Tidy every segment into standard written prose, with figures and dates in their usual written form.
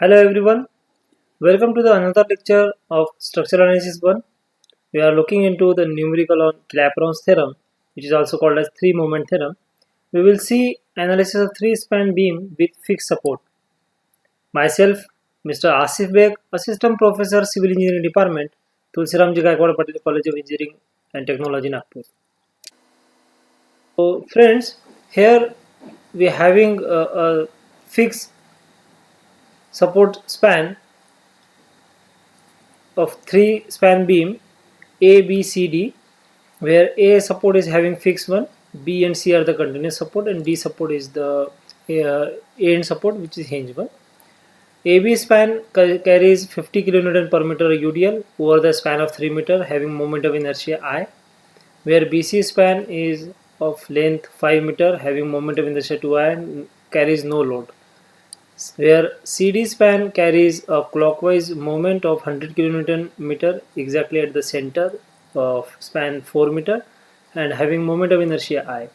Hello everyone, welcome to the another lecture of Structural Analysis 1. We are looking into the numerical on Clapeyron's theorem, which is also called as three-moment theorem. We will see analysis of three-span beam with fixed support. Myself, Mr. Asif Beg, Assistant Professor Civil Engineering Department, Tulsiramji Gaikwad Patel College of Engineering and Technology, Nagpur. So friends, here we are having a fixed support span of three span beam A, B, C, D, where A support is having fixed one, B and C are the continuous support, and D support is the A end support, which is hinge one. AB span carries 50 kN per meter UDL over the span of 3 meter, having moment of inertia I, where BC span is of length 5 meter, having moment of inertia 2I and carries no load, where CD span carries a clockwise moment of 100 kN meter exactly at the center of span 4 meter and having moment of inertia I.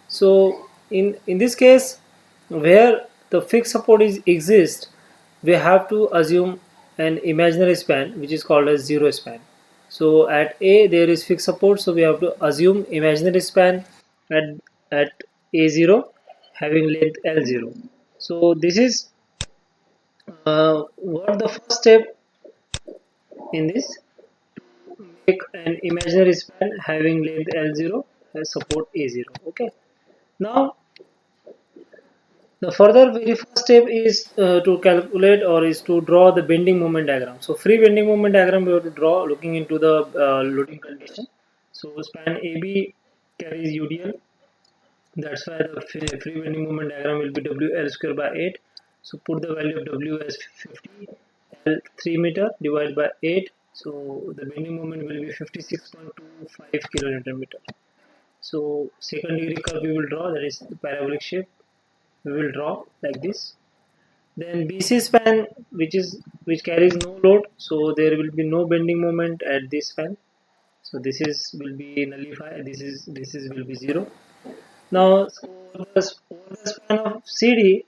So in this case, where the fixed support is exists, we have to assume an imaginary span which is called as zero span. So at A there is fixed support, so we have to assume imaginary span at at A0 having length L0. So this is what the first step in this, make an imaginary span having length L0 has support A0. Okay. Now the further very first step is to calculate or is to draw the bending moment diagram. So free bending moment diagram we have to draw looking into the loading condition. So span AB carries UDL. That's why the free bending moment diagram will be WL square by 8. So put the value of W as 50, L 3 meter divided by 8. So the bending moment will be 56.25 kilonewton meter. So second degree curve we will draw, that is the parabolic shape. We will draw like this. Then BC span, which carries no load, so there will be no bending moment at this span. So this is will be nullified. This is will be zero. Now over the span of CD,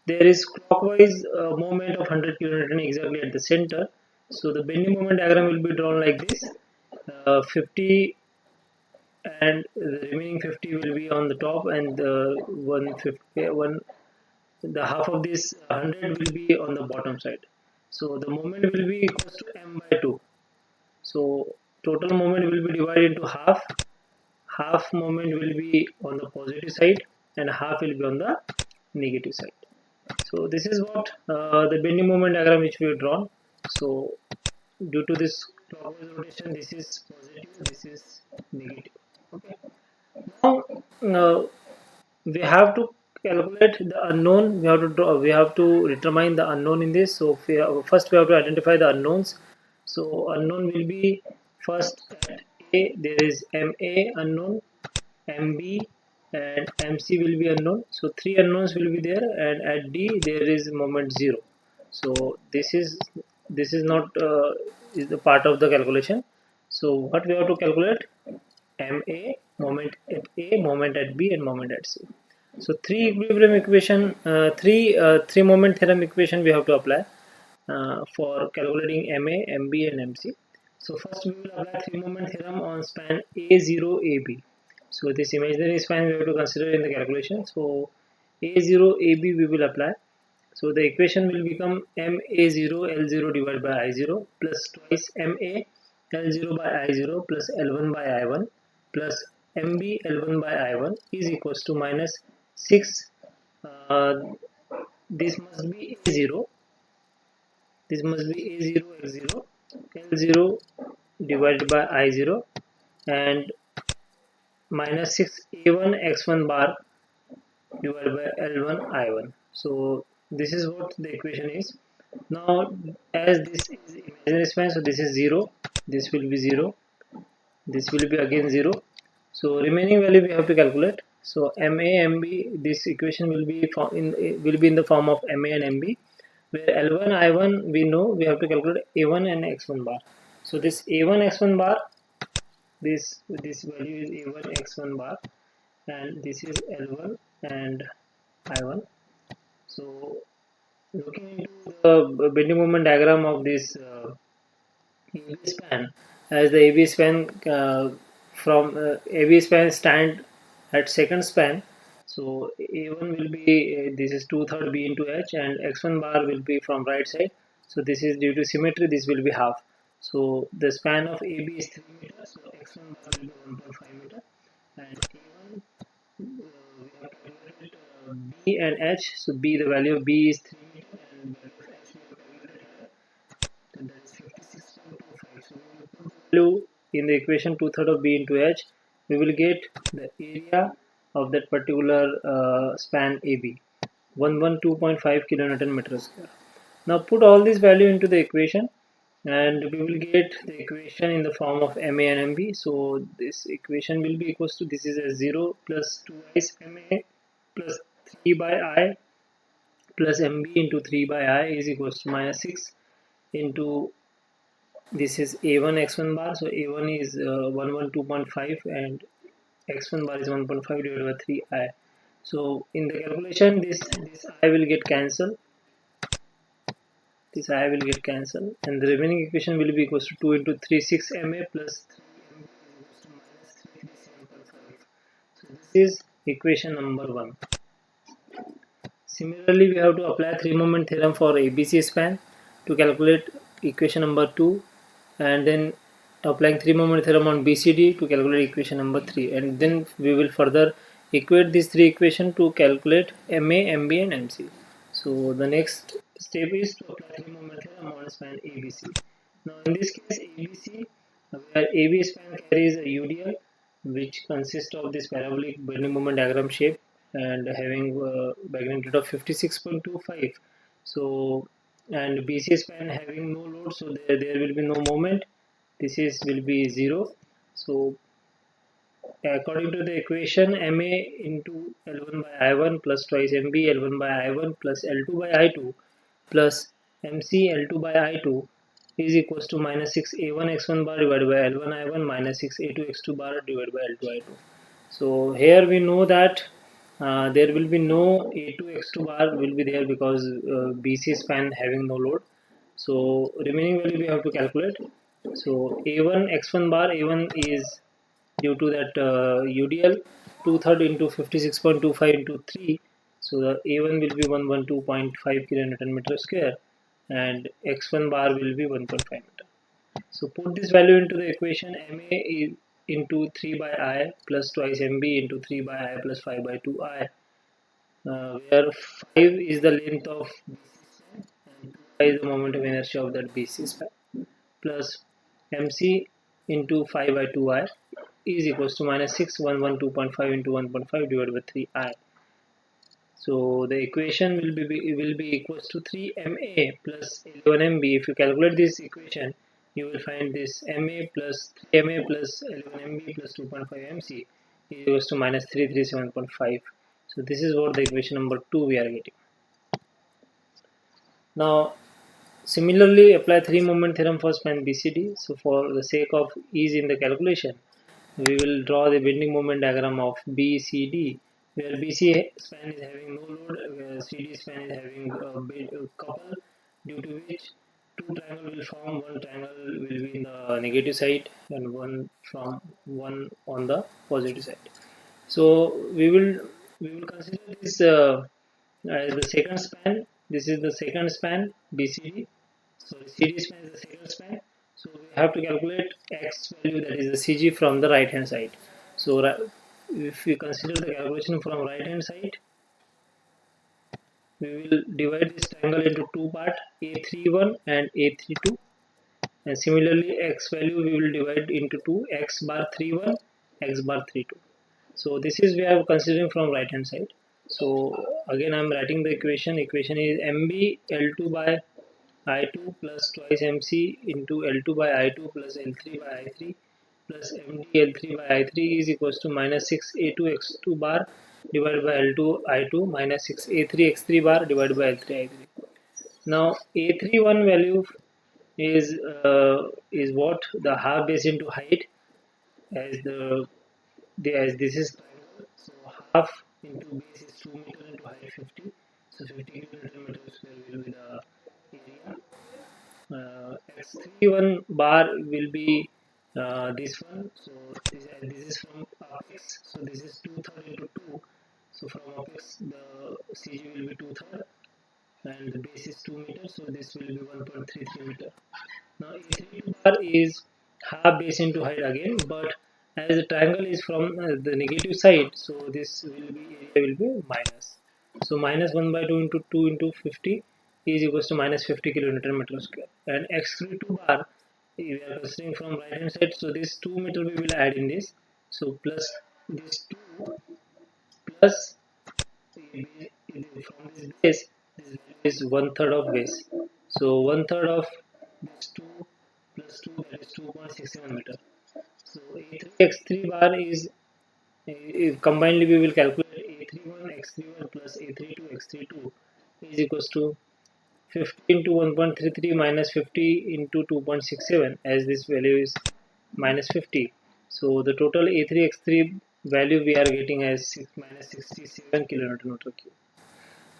there is clockwise movement of 100 kN exactly at the center. So the bending moment diagram will be drawn like this. 50 and the remaining 50 will be on the top, and the 150 one the half of this 100 will be on the bottom side. So the moment will be equals to m by 2. So total moment will be divided into half moment will be on the positive side and half will be on the negative side. So this is what the bending moment diagram which we have drawn. So due to this clockwise rotation, this is positive, this is negative. Okay. Now we have to calculate the unknown. We have to determine the unknown in this. So first we have to identify the unknowns. So unknown will be, first at A there is MA unknown, MB and MC will be unknown. So three unknowns will be there, and at D there is moment 0. So this is not is the part of the calculation. So what we have to calculate: MA, moment at A, moment at B, and moment at C. So three equilibrium equation, three moment theorem equation we have to apply for calculating MA, MB, and MC. So first we will apply three moment theorem on span A0, AB. So this imaginary span we have to consider in the calculation. So A0, AB we will apply. So the equation will become MA0 L0 divided by I0 plus twice MA L0 by I0 plus L1 by I1 plus MB L1 by I1 is equals to minus 6. Uh, this must be A0. This must be A0 X0 L0 divided by I0 and minus 6 A1 X1 bar divided by L1 I1. So this is what the equation is. Now as this is imaginary span, so this is 0, this will be 0, this will be again 0. So remaining value we have to calculate. So MA MB, this equation will be in the form of MA and MB, where L1 I1 we know we have to calculate A1 and X1 bar. So this A1 X1 bar, this value is A1 X1 bar, and this is L1 and I1. So Looking into the bending moment diagram of this AB span, as the AB span from AB span stand at second span, so A1 will be this is 2/3 B into H, and X1 bar will be from right side. So this is due to symmetry. This will be half. So the span of AB is 3 meters. So X1 bar will be 1.5 meter, and A1 we have calculated B and H. So B, the value of B is 3 meter, and value of H we have calculated and that is 56.25. So we will put the value in the equation 2/3 of B into H. We will get the area of that particular span AB, 112.5 kilonewton meter square. Now put all this value into the equation, and we will get the equation in the form of MA and MB. So this equation will be equals to, this is a 0 plus 2 MA plus 3 by I plus MB into 3 by I is equals to minus 6 into, this is A1 X1 bar. So A1 is 112.5 and X1 bar is 1.5 divided by 3I. So in the calculation, this I will get cancelled, this I will get cancelled, and the remaining equation will be equals to 2 into 3 6 MA plus 3 MB is equals to minus 337.5. So this is equation number 1. Similarly, we have to apply three moment theorem for ABC span to calculate equation number 2, and then applying three moment theorem on BCD to calculate equation number 3, and then we will further equate these three equations to calculate MA, MB and MC. So the next step is to apply three moment theorem on span ABC. Now in this case ABC, where AB span carries a UDL which consists of this parabolic bending moment diagram shape and having magnitude of 56.25. So and BC span having no load, so there will be no moment. This is will be 0. So according to the equation, MA into L1 by I1 plus twice MB L1 by I1 plus L2 by I2 plus MC L2 by I2 is equals to minus 6 A1 X1 bar divided by L1 I1 minus 6 A2 X2 bar divided by L2 I2. So here we know that there will be no A2 X2 bar will be there because BC span having no load. So remaining value we have to calculate. So A1 X1 bar, A1 is due to that UDL 2/3 into 56.25 into 3. So the A1 will be 112.5 kilonewton meter square, and X1 bar will be 1.5 meter. So put this value into the equation. MA is into 3 by I plus twice MB into 3 by I plus 5 by 2I, where 5 is the length of BC span and 2I is the moment of inertia of that BC span, plus MC into 5 by 2I is equals to minus 6 112.5 into 1.5 divided by 3I. So the equation will be equals to 3MA plus 11MB. If you calculate this equation, you will find this MA plus 3MA plus 11MB plus 2.5MC is equals to minus 337.5. So this is what the equation number 2 we are getting. Now similarly apply three moment theorem for span BCD. So for the sake of ease in the calculation, we will draw the bending moment diagram of BCD, where BC span is having no load, where CD span is having a couple, due to which two triangle will form. One triangle will be in the negative side and one on the positive side. So we will consider this as the second span. This is the second span BCD. So CD span is the second span. So we have to calculate x value, that is the CG, from the right hand side. So if we consider the calculation from right hand side, we will divide this triangle into two parts, A31 and A32, and similarly x value we will divide into two, x bar 31, x bar 32. So this is we are considering from right hand side. So again I am writing the equation. Equation is MB L2 by I2 plus twice MC into L2 by I2 plus L3 by I3 plus MD L3 by I3 is equals to minus 6 A2 X2 bar divided by L2 I2 minus 6 A3 X3 bar divided by L3 I3. Now A31 value is what, the half base into height, as as this is triangle, so half into base is 2 meter into height 50, so 50 meter square will be x31 bar will be this one. So this is from apex. So this is 2/3 into 2. So from apex the CG will be 2/3 and the base is 2 meters. So this will be 1.33 meter. Now A32 bar is half base into height again, but as the triangle is from the negative side, so this will be area will be minus. So minus 1 by 2 into 2 into 50 is equals to minus 50 kilonewton meter square. And x32 bar we are considering from right hand side, so this 2 meter we will add in this. So plus this 2 plus from this base, this value is 1/3 of base. So 1/3 of this 2 plus 2, that is 2.67 meter. So A3x3 bar is combinedly we will calculate A31 x31 plus A32 x32 is equals to 50 into 1.33 minus 50 into 2.67, as this value is minus 50. So the total A3x3 value we are getting as minus 67 kilonewton meter cube.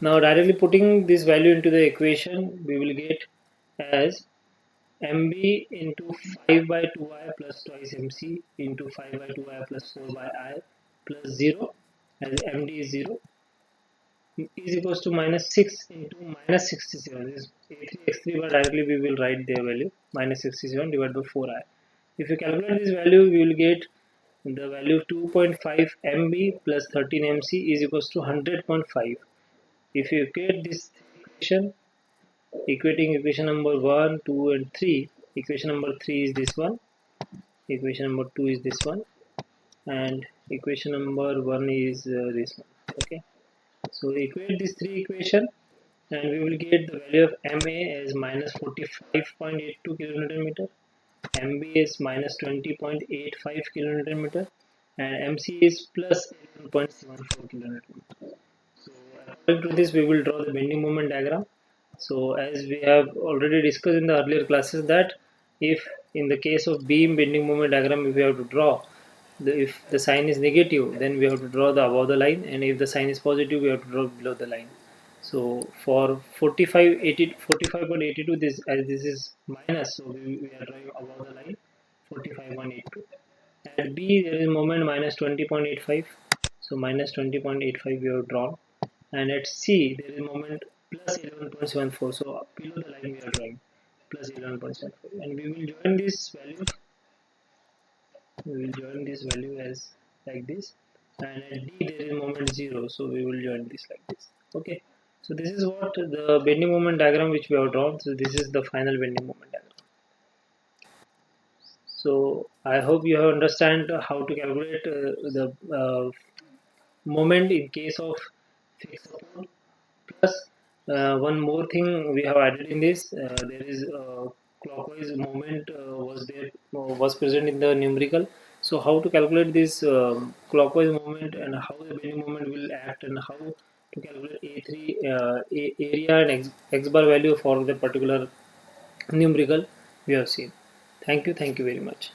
Now directly putting this value into the equation, we will get as mb into 5 by 2i plus twice mc into 5 by 2i plus 4 by I plus 0, as md is 0, is equals to minus 6 into minus 67. This is A3x3, but directly we will write their value minus 67 divided by 4i. If you calculate this value, we will get the value of 2.5 mb plus 13 mc is equals to 100.5. If you equate this equation, equating equation number 1, 2 and 3, equation number 3 is this one, equation number 2 is this one, and equation number 1 is this one. Okay, so equate these three equation and we will get the value of MA as minus 45.82 kilonewton meter, MB is minus 20.85 kilonewton meter, and MC is plus 11.74 kilonewton meter. So according to this, we will draw the bending moment diagram. So as we have already discussed in the earlier classes, that if in the case of beam bending moment diagram, if we have to draw, if the sign is negative, then we have to draw the above the line, and if the sign is positive, we have to draw below the line. So for 45.82, this, as this is minus, so we are drawing above the line 45.82. At B there is moment minus 20.85, so minus 20.85 we have drawn, and at C there is moment plus 11.74, so below the line we are drawing plus 11.74, and we will join this value, as like this, and at D there is moment 0, so we will join this like this. Okay, so this is what the bending moment diagram which we have drawn. So this is the final bending moment diagram. So I hope you have understand how to calculate the moment in case of fixed support. Plus one more thing we have added in this, there is clockwise movement was present in the numerical. So how to calculate this clockwise movement, and how the bending moment will act, and how to calculate A3 area and x bar value for the particular numerical we have seen. Thank you very much.